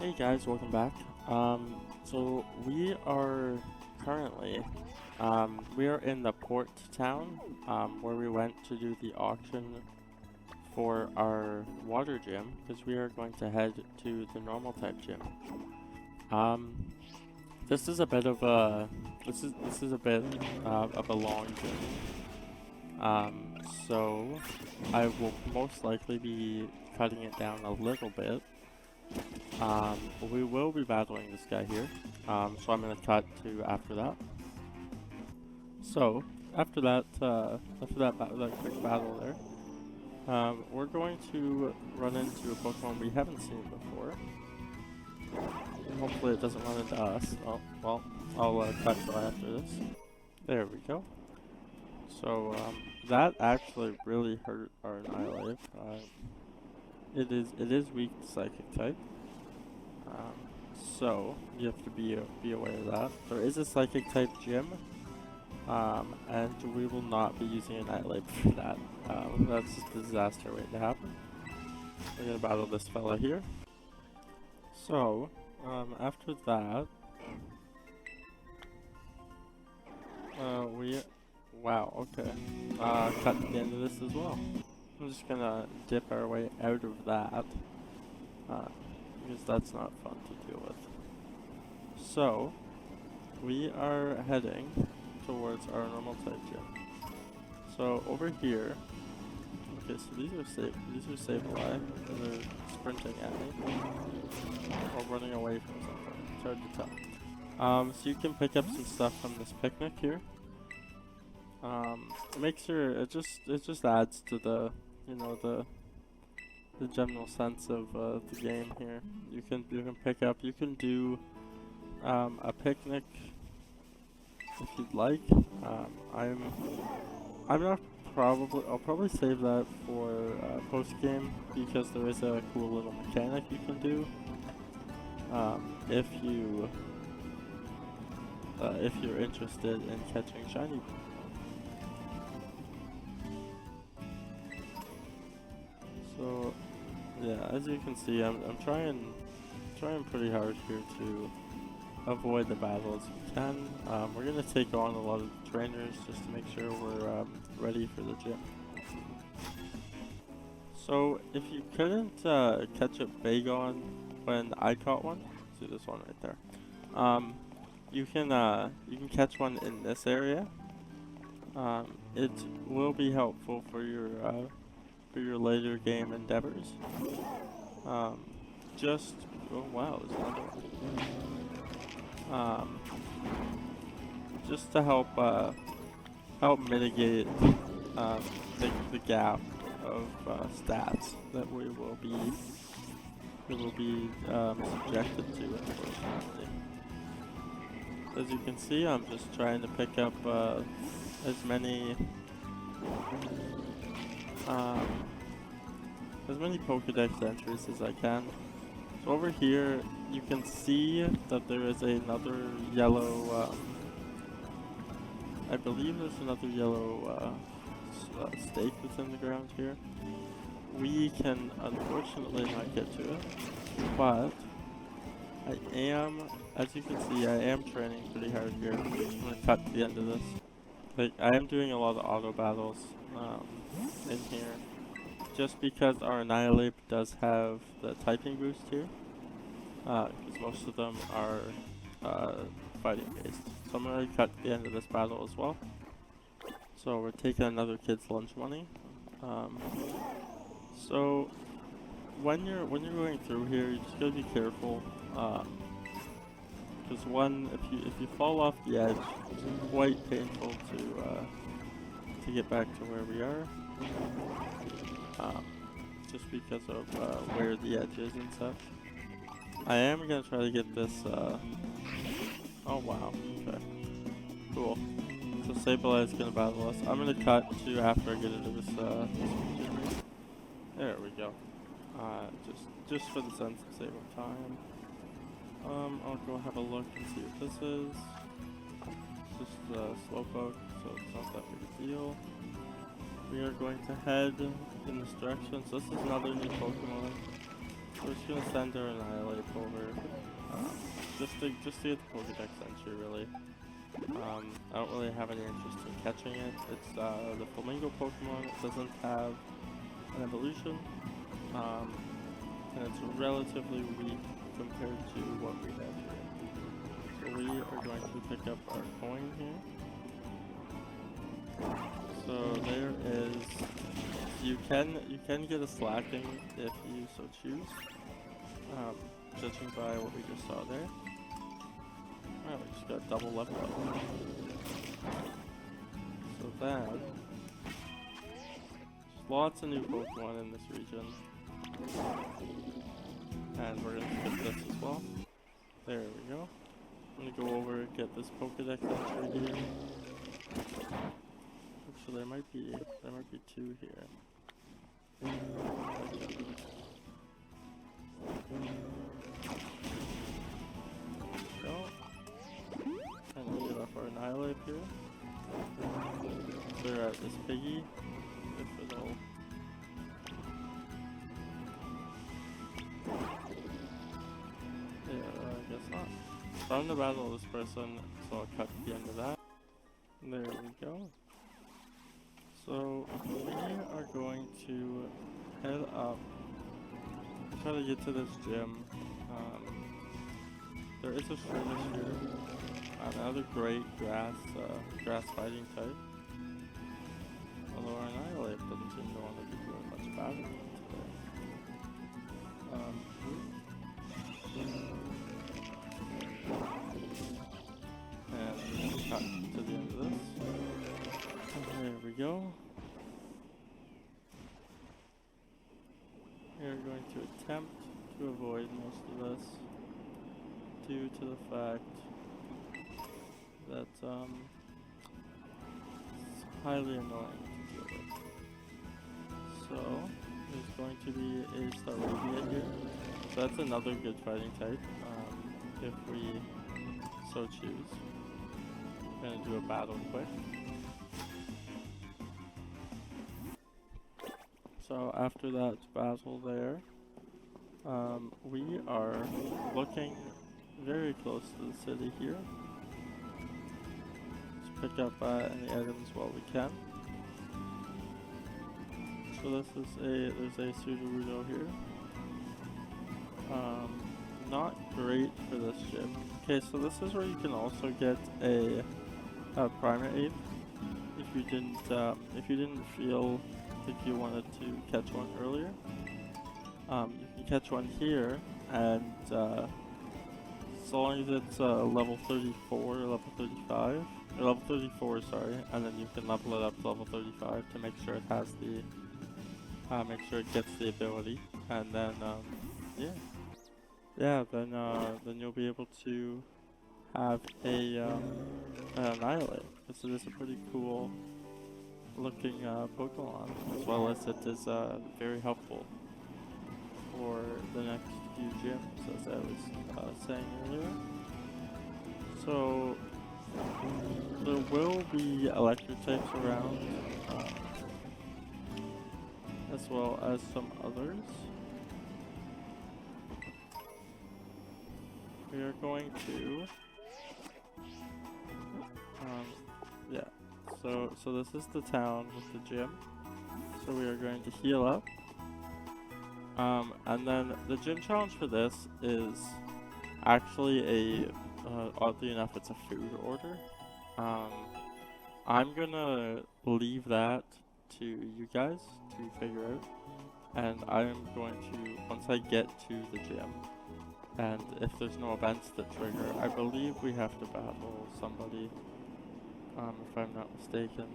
Hey guys, welcome back. So we are currently, we are in the port town, where we went to do the auction for our water gym, because we are going to head to the normal type gym. Um, this is a bit of a, this is a bit of a long gym. So I will most likely be cutting it down a little bit. We will be battling this guy here, so I'm gonna cut to after that. So after that quick battle there, we're going to run into a Pokemon we haven't seen before. And hopefully it doesn't run into us. Oh, well, I'll cut right after this. There we go. So that actually really hurt our Annihilate. It is weak to Psychic type. So you have to be aware of that. There is a Psychic type gym, and we will not be using Annihilate for that. That's just a disaster waiting to happen. We're gonna battle this fella here. So after that, wow, okay. Cut to the end of this as well. I'm just gonna dip our way out of that, because that's not fun to deal with. So, we are heading towards our normal type gym. So over here, okay, so these are Sableye, and they're sprinting at me, or running away from something, it's hard to tell. So you can pick up some stuff from this picnic here. It just adds to the, the general sense of the game here. You can pick up, you can do a picnic if you'd like. I'll probably save that for post game, because there is a cool little mechanic you can do if you're interested in catching shiny. So yeah, as you can see, I'm trying pretty hard here to avoid the battle as we can. We're gonna take on a lot of trainers just to make sure we're ready for the gym. So if you couldn't catch a Bagon when I caught one, see this one right there. You can catch one in this area. It will be helpful for your later game endeavors. Oh wow, there's another one. Just to help mitigate the gap of stats that we will be subjected to, unfortunately. As you can see, I'm just trying to pick up as many Pokedex entries as I can. So over here, you can see that there is another yellow, I believe there's another yellow stake that's in the ground here. We can unfortunately not get to it, but as you can see, I am training pretty hard here. I'm gonna cut to the end of this. Like, I am doing a lot of auto battles in here, just because our Annihilate does have the typing boost here, because most of them are fighting based. So I'm going to cut the end of this battle as well. So we're taking another kid's lunch money. So when you're going through here, you just gotta be careful, because if you fall off the edge, it's quite painful to get back to where we are. Just because of where the edge is and such. I am gonna try to get this. Oh wow. Okay. Cool. So Sableye is gonna battle us. I'm gonna cut to after I get into this. There we go. Just for the sense of saving time. I'll go have a look and see what this is. It's just Slowpoke, so it's not that big a deal. We are going to head in this direction. So this is another new Pokemon. We're just gonna send our Annihilate over. just to get the Pokédex entry, really. I don't really have any interest in catching it. It's the Flamingo Pokemon. It doesn't have an evolution, and it's relatively weak compared to what we have here. So we are going to pick up our coin here. So there is. You can get a slacking if you so choose. Judging by what we just saw there. Oh, we just got double level up. So then, there's lots of new Pokemon in this region. And we're gonna skip this as well. There we go. I'm gonna go over and get this Pokédex entry here. Actually, there might be two here. Go. And we'll get off our Annihilate here. Clear out this piggy. Good for the whole. Yeah, I guess not. So I'm gonna battle this person, so I'll cut the end of that. There we go. So we are going to head up, try to get to this gym. There is a Shrewish here, another great grass fighting type. Although our Annihilate doesn't seem to want to be doing much battling today. And we'll cut to the end of this. There we go. We are going to attempt to avoid most of this due to the fact that it's highly annoying to deal with. So there's going to be a Staravia here. So that's another good fighting type if we so choose. I'm going to do a battle quick. So after that battle there, we are looking very close to the city here. Let's pick up any items while we can. So this is there's a Sudowoodo here. Not great for this gym. Okay, so this is where you can also get a Primate if you didn't feel if you wanted to catch one earlier. You can catch one here, and so long as it's level 34 or level 35, or level 34, sorry, and then you can level it up to level 35 to make sure it has the, make sure it gets the ability, and then then you'll be able to have an Annihilate. This is a pretty cool looking Pokemon, as well as it is very helpful for the next few gyms, as I was saying earlier. So there will be electric types around, as well as some others. We are going to so this is the town with the gym. So we are going to heal up. And then the gym challenge for this is actually oddly enough, it's a food order. I'm gonna leave that to you guys to figure out. And I'm going to, once I get to the gym, and if there's no events that trigger, I believe we have to battle somebody. If I'm not mistaken.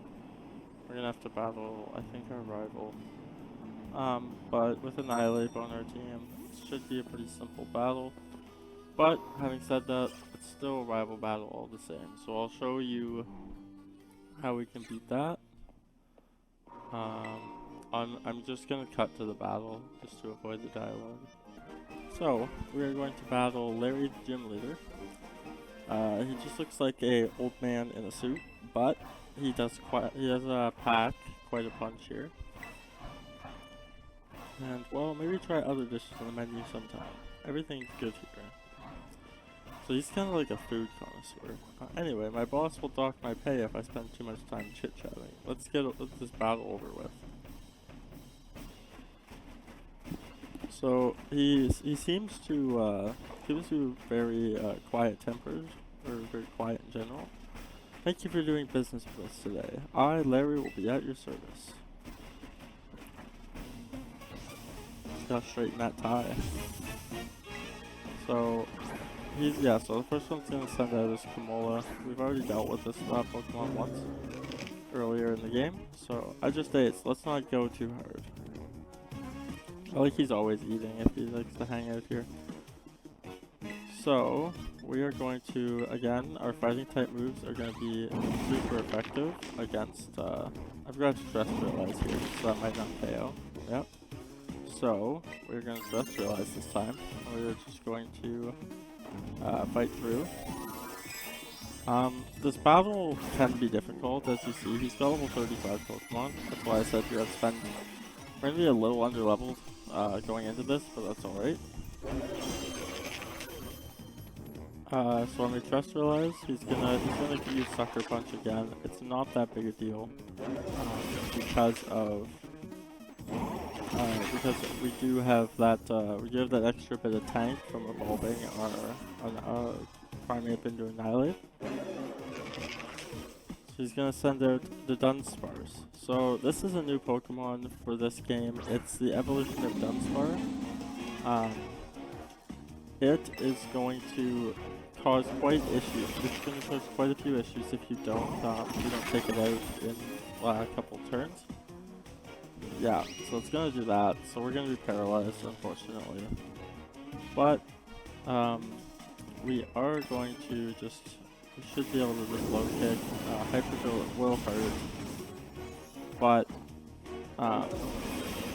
We're gonna have to battle, I think, our rival. But with Annihilate on our team, it should be a pretty simple battle. But, having said that, it's still a rival battle all the same. So I'll show you how we can beat that. I'm just gonna cut to the battle, just to avoid the dialogue. So, we are going to battle Larry, the gym leader. He just looks like a old man in a suit, but he has a pack, quite a punch here. And well, maybe try other dishes on the menu sometime. Everything's good here. So he's kind of like a food connoisseur. Anyway, my boss will dock my pay if I spend too much time chit-chatting. Let's get this battle over with. So he seems to very quiet tempered, or very quiet in general. Thank you for doing business with us today. I, Larry, will be at your service. Just gotta straighten that tie. So so the first one's gonna send out is Kamola. We've already dealt with this Pokemon once earlier in the game, so I just say let's not go too hard. I like he's always eating if he likes to hang out here. So we are going to, again, our fighting type moves are going to be super effective against, I forgot to terrestrialize here, so that might not fail. Yep. So we're going to terrestrialize this time. We're just going to fight through. This battle can be difficult, as you see. He's got level 35 Pokemon. That's why I said you're going to be a little under leveled going into this, but that's alright. So when we terrestrialize, he's gonna use Sucker Punch again. It's not that big a deal because we do have that extra bit of tank from evolving our Primeape into Annihilate. So he's gonna send out the Dunsparce. So this is a new Pokemon for this game. It's the evolution of Dunsparce. It is going to cause quite issues. It's going to cause quite a few issues if you don't take it out in a couple turns. Yeah, so it's going to do that. So we're going to be paralyzed, unfortunately. But we are going to we should be able to just low kick. Hyper Drill will hurt, but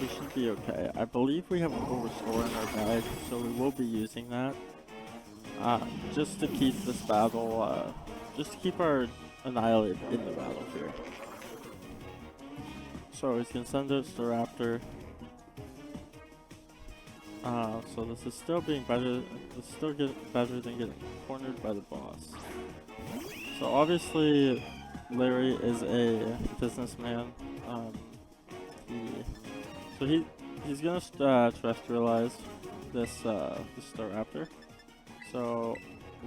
we should be okay. I believe we have a full restore in our bag, so we will be using that. Just to keep this battle, just to keep our Annihilate in the battle here. So he's gonna send out Staraptor. So this is still being better. It's still getting better than getting cornered by the boss. So obviously, Larry is a businessman. He's gonna terrestrialize this Staraptor. So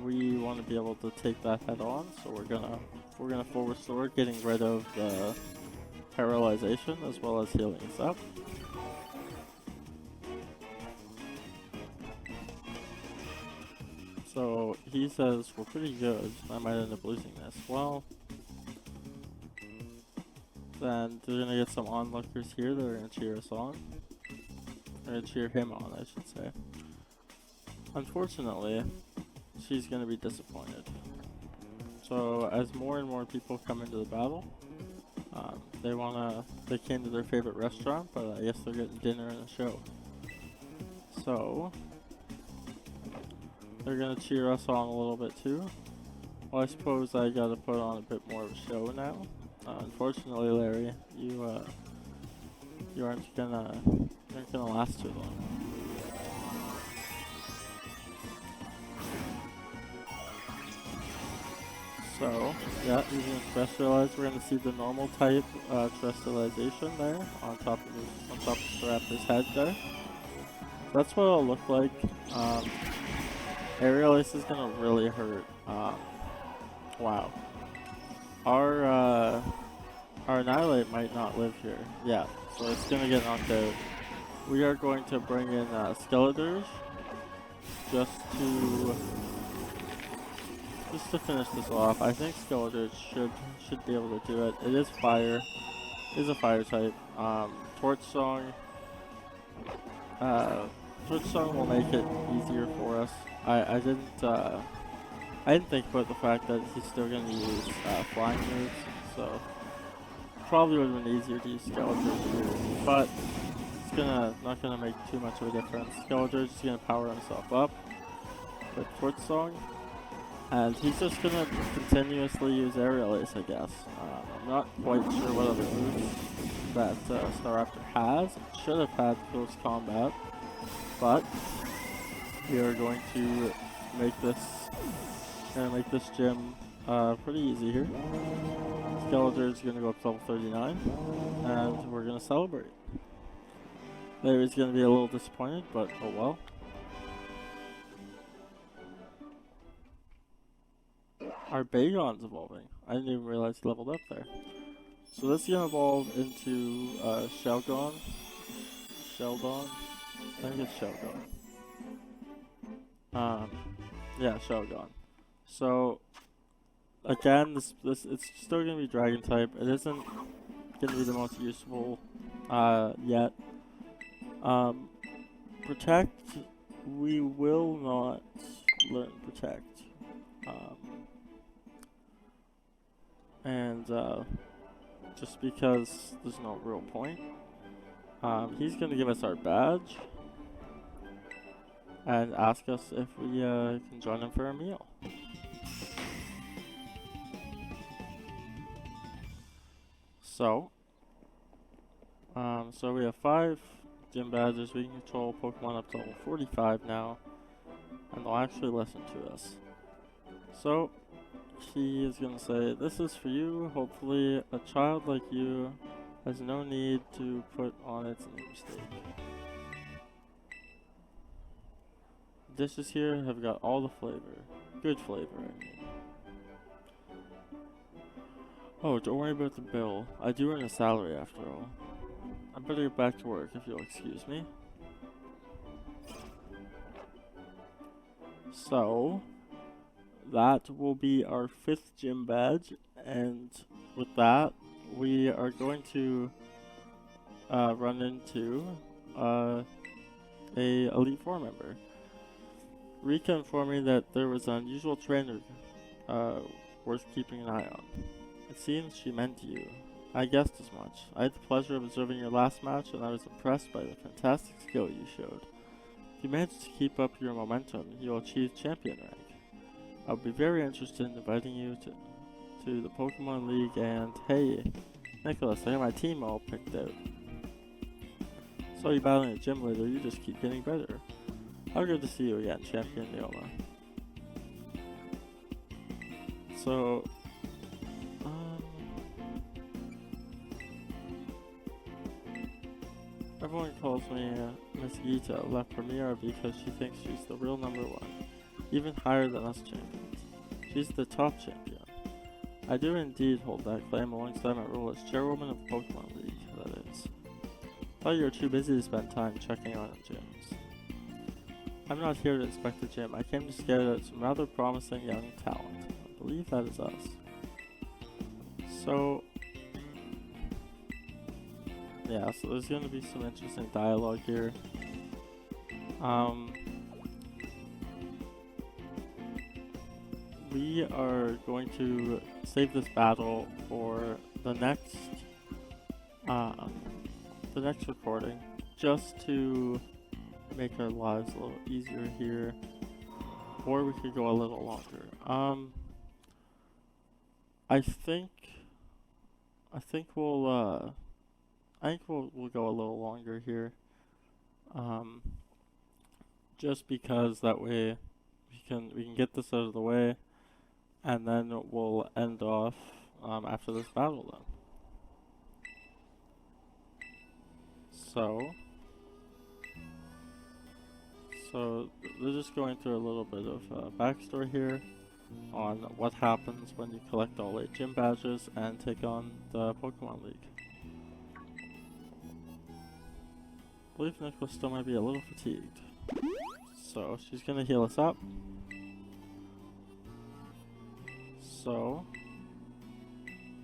we want to be able to take that head on. So we're gonna full restore, getting rid of the paralyzation as well as healing us up. So he says we're pretty good. I might end up losing this. Well, then they're gonna get some onlookers here that are gonna cheer us on. Or gonna cheer him on, I should say. Unfortunately, she's gonna be disappointed. So as more and more people come into the battle, they came to their favorite restaurant, but I guess they're getting dinner and a show. So they're gonna cheer us on a little bit too. Well, I suppose I gotta put on a bit more of a show now. Unfortunately, Larry, you aren't gonna last too long. So, yeah, using Terrestrialize, we're going to see the normal type Terrestrialization there on top of the Raptor's head there. That's what it'll look like. Aerial Ace is going to really hurt. Wow. Our Annihilate might not live here. Yeah, so it's going to get knocked out. We are going to bring in Skeletor's just to finish this off. I think Skeletor should be able to do it. It is fire. It is a fire type. Torch Song will make it easier for us. I didn't think about the fact that he's still gonna use flying moves, so probably would have been easier to use Skeletor here, but it's not gonna make too much of a difference. Skeletor's just gonna power himself up with Torch Song. And he's just gonna continuously use Aerial Ace, I guess. I'm not quite sure what other moves that Staraptor has. It should have had close combat, but we are going to make this gym pretty easy here. Skeletor is gonna go up to level 39, and we're gonna celebrate. Larry's gonna be a little disappointed, but oh well. Our Bagon's evolving. I didn't even realize he leveled up there. So this is gonna evolve into Sheldon. I think it's Sheldon. Yeah, Sheldon. So again, this it's still gonna be Dragon type. It isn't gonna be the most useful yet. Protect, we will not learn Protect. Just because there's no real point. He's gonna give us our badge and ask us if we can join him for a meal. So we have 5 gym badges. We can control Pokemon up to level 45 now, and they'll actually listen to us. So he is gonna say, "This is for you. Hopefully, a child like you has no need to put on its namesake. Dishes here have got all the flavor. Good flavor, I mean. Oh, don't worry about the bill. I do earn a salary after all. I better get back to work if you'll excuse me." So that will be our 5th gym badge, and with that, we are going to run into a Elite Four member. Rika informed me that there was an unusual trainer worth keeping an eye on. It seems she meant you. I guessed as much. I had the pleasure of observing your last match, and I was impressed by the fantastic skill you showed. If you manage to keep up your momentum, you'll achieve champion rank. I'll be very interested in inviting you to the Pokemon League, and hey, Nicholas, I got my team all picked out. Saw you battling a gym leader, you just keep getting better. How good to see you again, Champion Neoma. So, everyone calls me Miss Gita La Premiere because she thinks she's the real #1, even higher than us champions. She's the top champion. I do indeed hold that claim alongside my role as chairwoman of the Pokemon League, that is. Thought you were too busy to spend time checking out on gyms. I'm not here to inspect the gym. I came to scout out some rather promising young talent. I believe that is us. So, yeah, so there's going to be some interesting dialogue here. We are going to save this battle for the next recording, just to make our lives a little easier here, or we could go a little longer. I think we'll go a little longer here, just because that way we can get this out of the way, and then we'll end off after this battle then. So they're just going through a little bit of backstory here on what happens when you collect all 8 gym badges and take on the Pokemon League. I believe Nicholas still might be a little fatigued, so she's gonna heal us up. So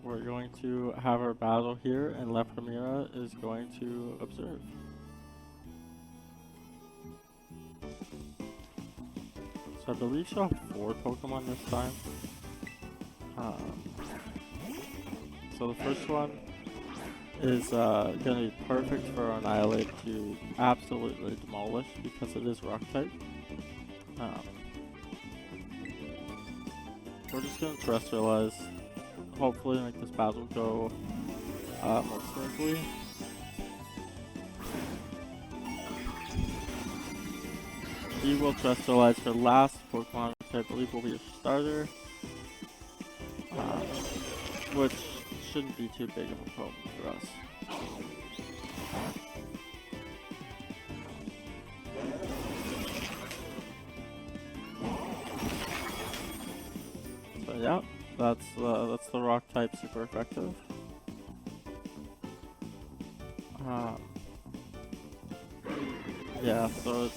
we're going to have our battle here, and La Primera is going to observe. So I believe she'll have 4 Pokemon this time. So the first one is going to be perfect for Annihilate to absolutely demolish because it is Rock type. We're just going to Terrestrialize, hopefully make this battle go more smoothly. He will Terrestrialize her last Pokemon, which I believe will be a starter, which shouldn't be too big of a problem for us. So yeah, that's the rock type super effective. Yeah, so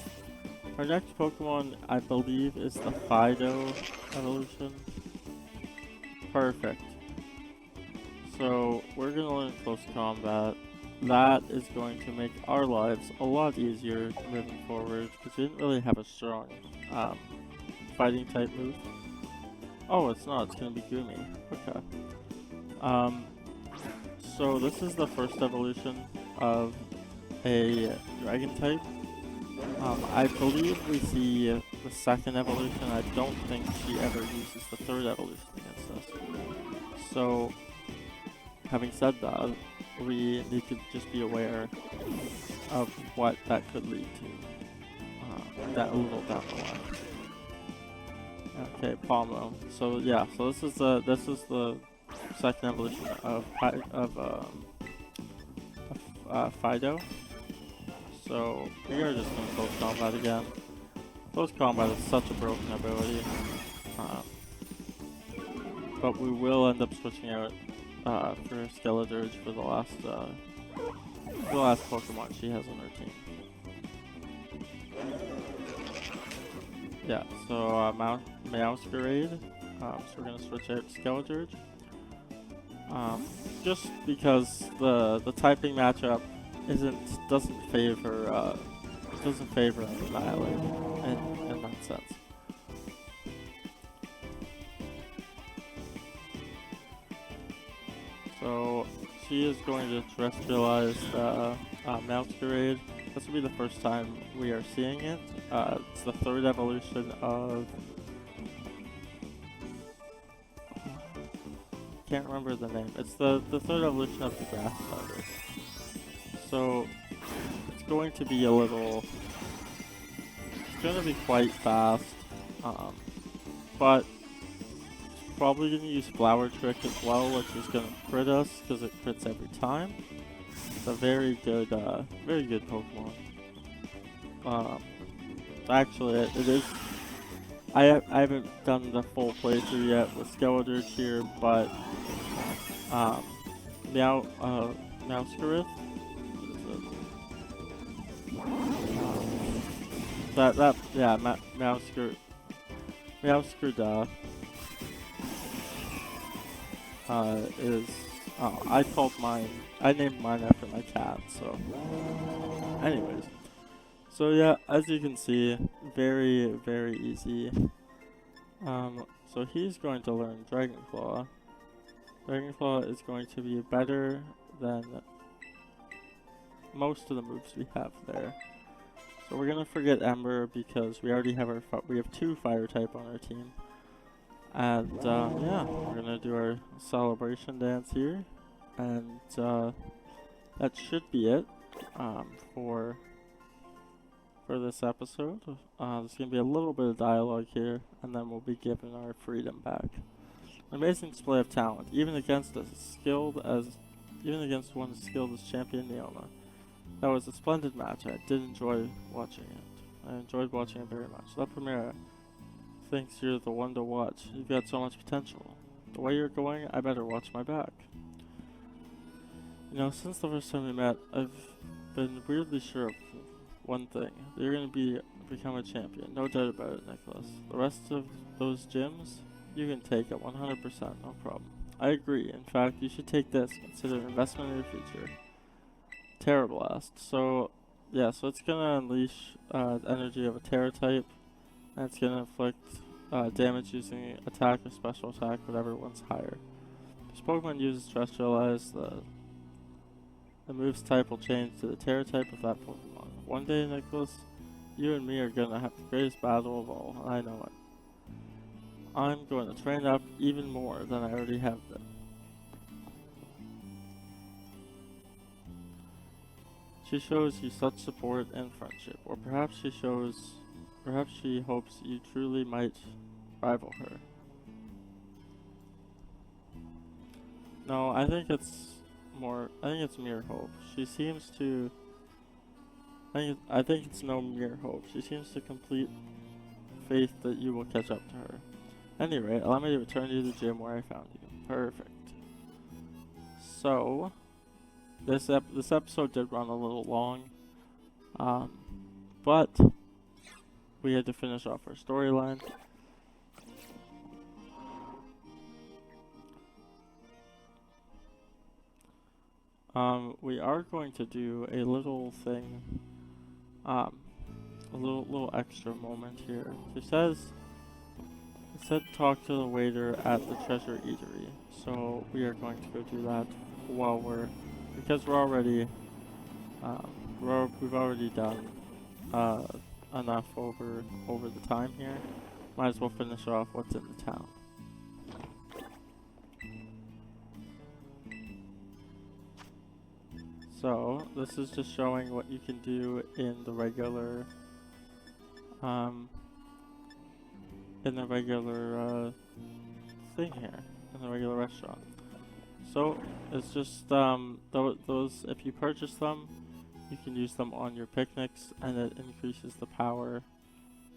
our next Pokemon, I believe, is the Fido evolution. Perfect. So we're gonna learn close combat. That is going to make our lives a lot easier moving forward because we didn't really have a strong fighting type move. Oh, it's not. It's gonna be Gumi. Okay. So this is the first evolution of a dragon type. I believe we see the second evolution. I don't think she ever uses the third evolution against us. So, having said that, we need to just be aware of what that could lead to. That a little down the line. Okay, Palmo. So yeah, so this is the second evolution of Fido. So we are just going to close combat again. Close combat is such a broken ability, but we will end up switching out for Skeledirge for the last Pokemon she has on her team. Yeah, so Meowscarade. So we're gonna switch out Skeledirge. Just because the typing matchup doesn't favor Annihilate in that sense. So she is going to terrestrialize Meowscarade. This will be the first time we are seeing it. It's the third evolution of... can't remember the name. It's the third evolution of the grass starter. So it's going to be it's going to be quite fast, but it's probably going to use Flower Trick as well, which is going to crit us because it crits every time. It's a very good Pokemon. Actually, it is. I haven't done the full playthrough yet with Skeledirge here, but Meowscarade. Meowscarade is I named mine after my cat, so anyways. So yeah, as you can see, very, very easy. So he's going to learn Dragon Claw. Dragon Claw is going to be better than most of the moves we have there. So we're gonna forget Ember because we already have we have 2 fire type on our team. And yeah, we're gonna do our celebration dance here, and that should be it for this episode. There's gonna be a little bit of dialogue here, and then we'll be given our freedom back. Amazing display of talent, even against one as skilled as Champion Neona. That was a splendid match. I did enjoy watching it. I enjoyed watching it very much. La Primera thinks you're the one to watch. You've got so much potential. The way you're going, I better watch my back. You know, since the first time we met, I've been weirdly sure of one thing. You're going to become a champion. No doubt about it, Nicholas. The rest of those gyms, you can take at 100%, no problem. I agree. In fact, you should take this. Consider an investment in your future. Terrablast. So, yeah, so it's going to unleash the energy of a Terra type, and it's going to inflict damage using attack or special attack, whatever one's higher. This Pokemon uses Terrestrialize, the move's type will change to the Terra type of that Pokemon. One day, Nicholas, you and me are going to have the greatest battle of all, and I know it. I'm going to train up even more than I already have been. She shows you such support and friendship, or perhaps she shows Perhaps she hopes you truly might rival her. No, I think it's mere hope. She seems to. I think it's no mere hope. She seems to complete faith that you will catch up to her. Anyway, allow me to return you to the gym where I found you. Perfect. So, this episode did run a little long, but we had to finish off our storyline. We are going to do a little thing, a little extra moment here. It said talk to the waiter at the Treasure Eatery. So we are going to go do that while because we're already, we've already done enough over the time here. Might as well finish off what's in the town. So this is just showing what you can do in the regular, thing here, in the regular restaurant. So it's just those if you purchase them, you can use them on your picnics, and it increases the power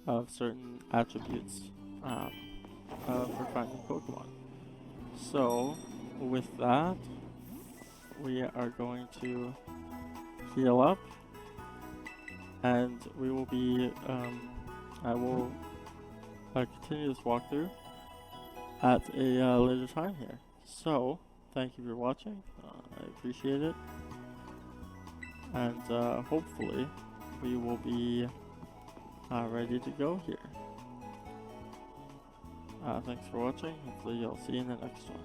of certain attributes for finding Pokemon. So with that, we are going to heal up, and we will be I will continue this walkthrough at a later time here. So thank you for watching. I appreciate it, and hopefully we will be ready to go here. Thanks for watching. Hopefully I'll see you in the next one.